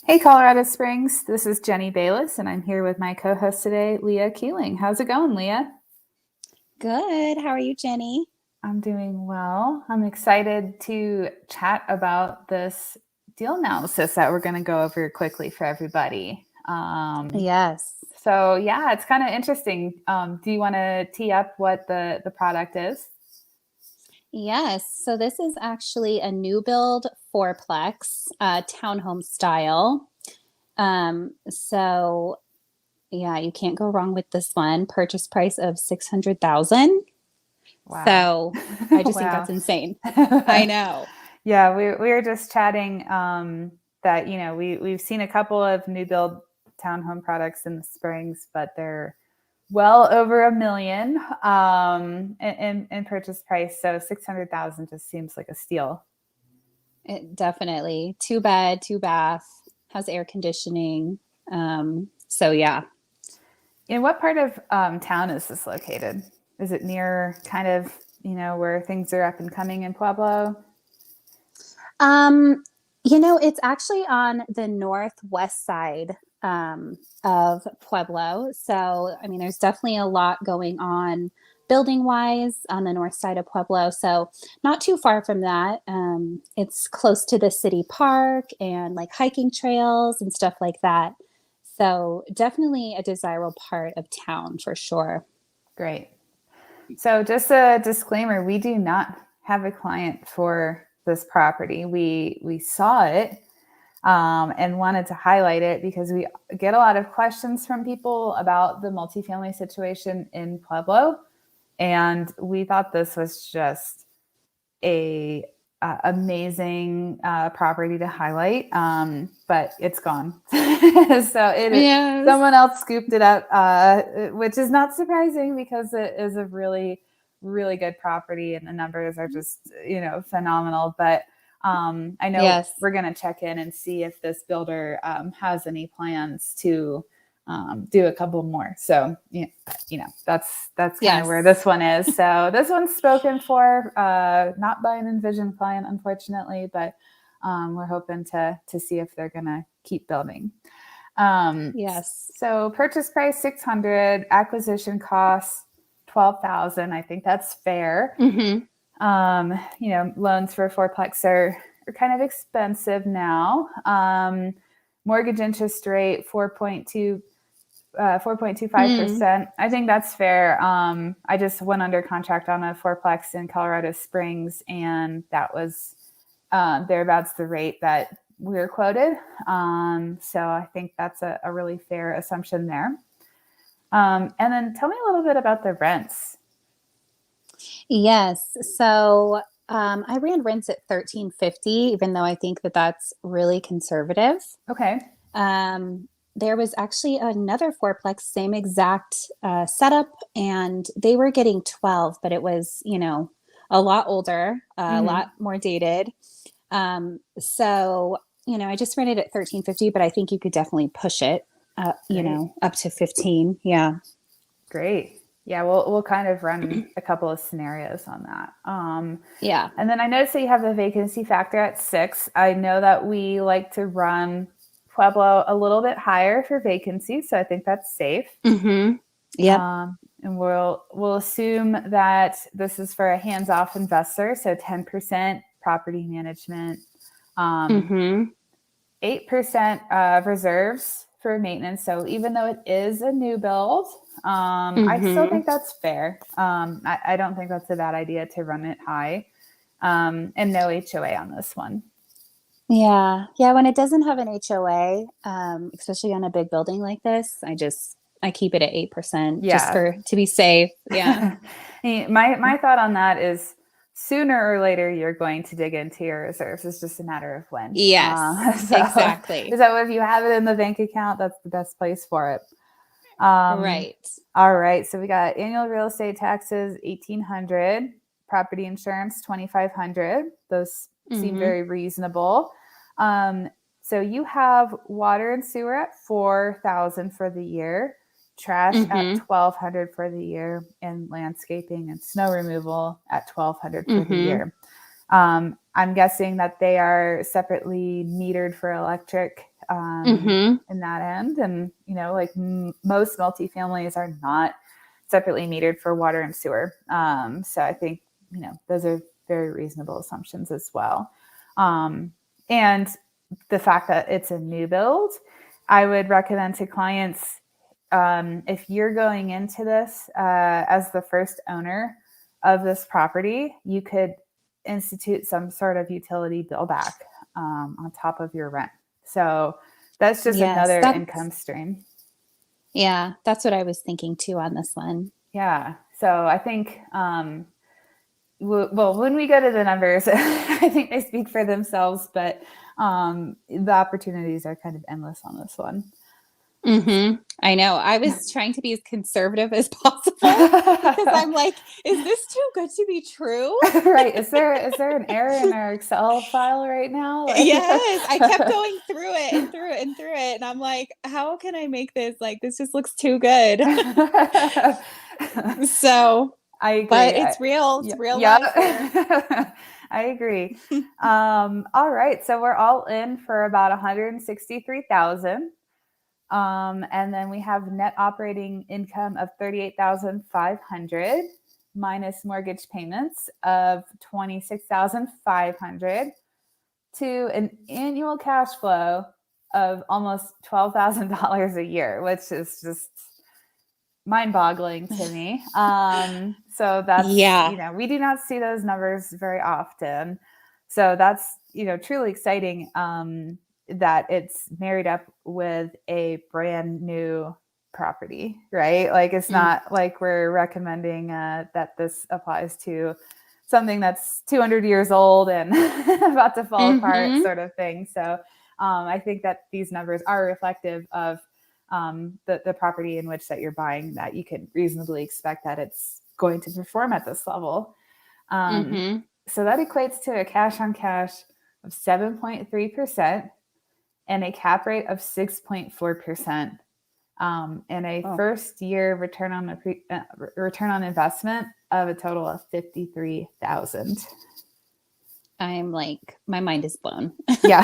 Hey, Colorado Springs. This is Jenny Bayless, and I'm here with my co-host today, Leah Keeling. How's it going, Leah? Good. How are you, Jenny? I'm doing well. I'm excited to chat about this deal analysis that we're going to go over quickly for everybody. Yes. So it's kind of interesting. Do you want to tee up what the product is? Yes. So this is actually a new build fourplex, townhome style. So yeah, you can't go wrong with this one. Purchase price of 600,000. Wow. So I just think Wow. that's insane. I know. Yeah, we were just chatting that we've seen a couple of new build townhome products in the Springs, but they're well over $1 million in purchase price. So 600,000 just seems like a steal. It definitely. Two bed, two bath, has air conditioning. So yeah. In what part of town is this located? Is it near kind of where things are up and coming in Pueblo? Um, it's actually on the northwest side of Pueblo. So, I mean, there's definitely a lot going on building wise on the north side of Pueblo. So, not too far from that. It's close to the city park and like hiking trails and stuff like that. So, definitely a desirable part of town for sure. Great. So just a disclaimer, we do not have a client for this property. We saw it and wanted to highlight it because we get a lot of questions from people about the multifamily situation in Pueblo. And we thought this was just a amazing property to highlight, but it's gone. Yes. Someone else scooped it up, which is not surprising because it is a really, really good property and the numbers are just phenomenal. But I know Yes. we're going to check in and see if this builder has any plans to do a couple more. So that's kind of where Yes. this one is. So this one's spoken for, not by an envisioned client, unfortunately, but we're hoping to see if they're gonna keep building. Um, Yes. so purchase price 600, acquisition costs 12,000. I think that's fair. Mm-hmm. Loans for fourplex are kind of expensive now. Mortgage interest rate 4.25%. I think that's fair. I just went under contract on a fourplex in Colorado Springs, and that was thereabouts the rate that we were quoted. So I think that's a really fair assumption there. And then tell me a little bit about the rents. Yes. So I ran rents at 1350, even though I think that that's really conservative. Okay. There was actually another fourplex, same exact setup, and they were getting 12, but it was, a lot older, a Mm-hmm. lot more dated. So, I just ran it at 1350, but I think you could definitely push it, Great. up to 15. Yeah. Great. Yeah, we'll kind of run a couple of scenarios on that. Yeah. And then I noticed that you have the vacancy factor at 6. I know that we like to run Pueblo a little bit higher for vacancy, so I think that's safe. Mm-hmm. Yep. And we'll assume that this is for a hands-off investor, so 10% property management, um, Mm-hmm. 8% reserves for maintenance. So even though it is a new build, I still Mm-hmm. think that's fair. I don't think that's a bad idea to run it high, and no HOA on this one. Yeah. Yeah. When it doesn't have an HOA, especially on a big building like this, I keep it at 8% just Yeah. to be safe. Yeah. my thought on that is sooner or later you're going to dig into your reserves. It's just a matter of when. Yes, So exactly. if you have it in the bank account, that's the best place for it. Um, Right. all right. So we got annual real estate taxes 1,800, property insurance 2,500. Those seem Mm-hmm. very reasonable. Um, so you have water and sewer at 4,000 for the year, trash at Mm-hmm. 1,200 for the year, and landscaping and snow removal at 1,200 for the Mm-hmm. year. I'm guessing that they are separately metered for electric in that end. And, like most multifamilies are not separately metered for water and sewer. So I think, those are very reasonable assumptions as well. And the fact that it's a new build, I would recommend to clients, if you're going into this as the first owner of this property, you could institute some sort of utility bill back on top of your rent. So that's just Yes, another that's income stream. yeah, that's what I was thinking too on this one. Yeah. So I think, well, when we go to the numbers, I think they speak for themselves, but the opportunities are kind of endless on this one. I know. I was trying to be as conservative as possible because I'm like, is this too good to be true? Right. Is there an error in our Excel file right now? Yes, I kept going through it and through it and through it. And I'm like, how can I make this? Like, this just looks too good. So, I agree. but it's real. It's real yeah. life here. I agree. All right. So we're all in for about 163,000. And then we have net operating income of 38,500 minus mortgage payments of 26,500 to an annual cash flow of almost $12,000 a year, which is just mind-boggling to me. So that's, we do not see those numbers very often. So that's, truly exciting that it's married up with a brand new property, right? Like it's not like we're recommending that this applies to something that's 200 years old and about to fall apart sort of thing. So I think that these numbers are reflective of the property in which that you're buying, that you can reasonably expect that it's going to perform at this level. So that equates to a cash on cash of 7.3% and a cap rate of 6.4%. And a first year return on investment of a total of 53,000. I'm like, my mind is blown. Yeah,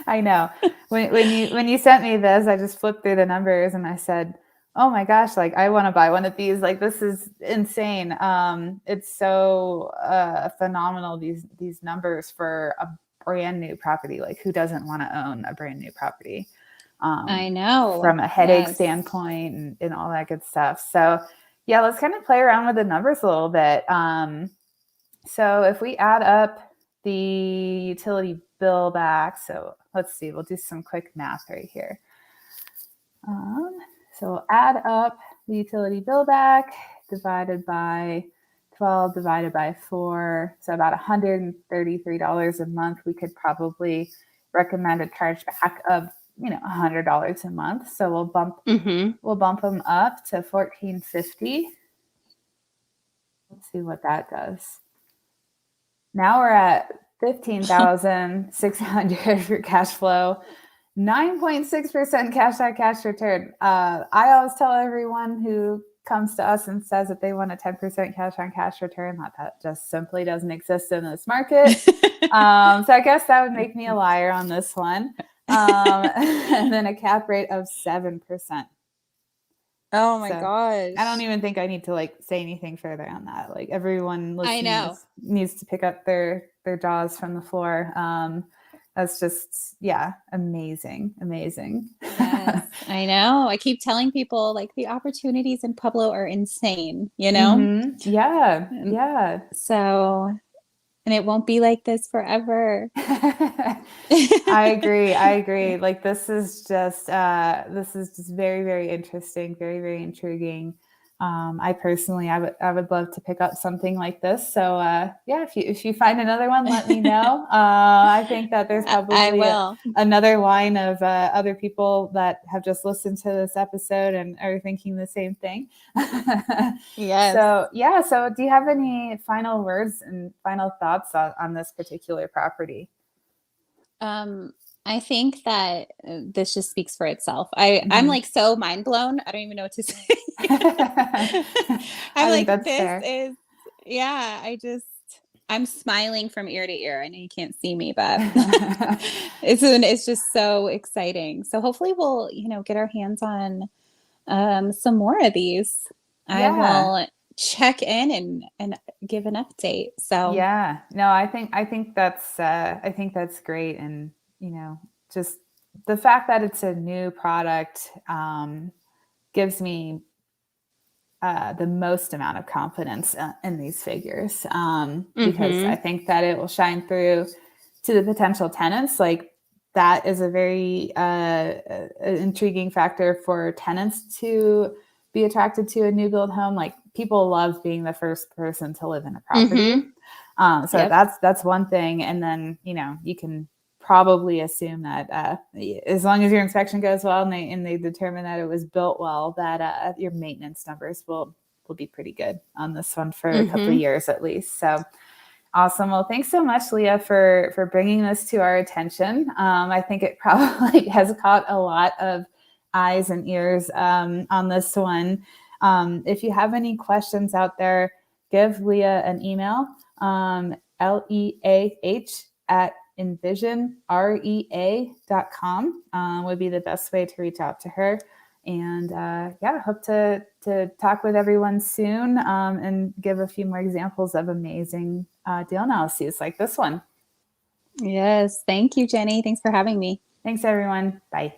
I know. When you sent me this, I just flipped through the numbers and I said, "Oh my gosh! Like I want to buy one of these. Like this is insane. It's so phenomenal. These numbers for a brand new property. Like who doesn't want to own a brand new property? I know, from a headache standpoint and all that good stuff. So yeah, let's kind of play around with the numbers a little bit. So if we add up the utility bill back, so let's see, we'll do some quick math right here. So we'll add up the utility bill back divided by 12 divided by 4. So about $133 a month. We could probably recommend a charge back of $100 a month. So we'll bump them up to $1,450. Let's see what that does. Now we're at 15,600 for cash flow, 9.6% cash on cash return. I always tell everyone who comes to us and says that they want a 10% cash on cash return that just simply doesn't exist in this market. So I guess that would make me a liar on this one. And then a cap rate of 7%. Oh my gosh. I don't even think I need to say anything further on that. Like everyone listening needs to pick up their jaws from the floor. That's just, amazing. Yes, I know. I keep telling people the opportunities in Pueblo are insane, Mm-hmm. Yeah. So, and it won't be like this forever. I agree. Like this is just very, very interesting, very, very intriguing. I personally, I would love to pick up something like this. So if you find another one, let me know. I think that there's probably another line of other people that have just listened to this episode and are thinking the same thing. Yes. So do you have any final words and final thoughts on this particular property? I think that this just speaks for itself. I'm so mind blown. I don't even know what to say. I'm like, this fair. Is, I'm smiling from ear to ear. I know you can't see me, but it's just so exciting. So hopefully we'll, get our hands on some more of these. I Yeah. will check in and give an update. So, Yeah. No, I think that's great. And, just the fact that it's a new product gives me the most amount of confidence in these figures, because I think that it will shine through to the potential tenants. Like, that is a very intriguing factor for tenants to be attracted to a new build home. Like, people love being the first person to live in a property. So yep. that's one thing. And then, you can probably assume that as long as your inspection goes well and they determine that it was built well, that your maintenance numbers will be pretty good on this one for a couple of years at least. So awesome. Well, thanks so much, Leah, for bringing this to our attention. I think it probably has caught a lot of eyes and ears on this one. If you have any questions out there, give Leah an email, leah at envisionrea.com would be the best way to reach out to her. And hope to talk with everyone soon and give a few more examples of amazing deal analyses like this one. Yes. Thank you, Jenny. Thanks for having me. Thanks, everyone. Bye.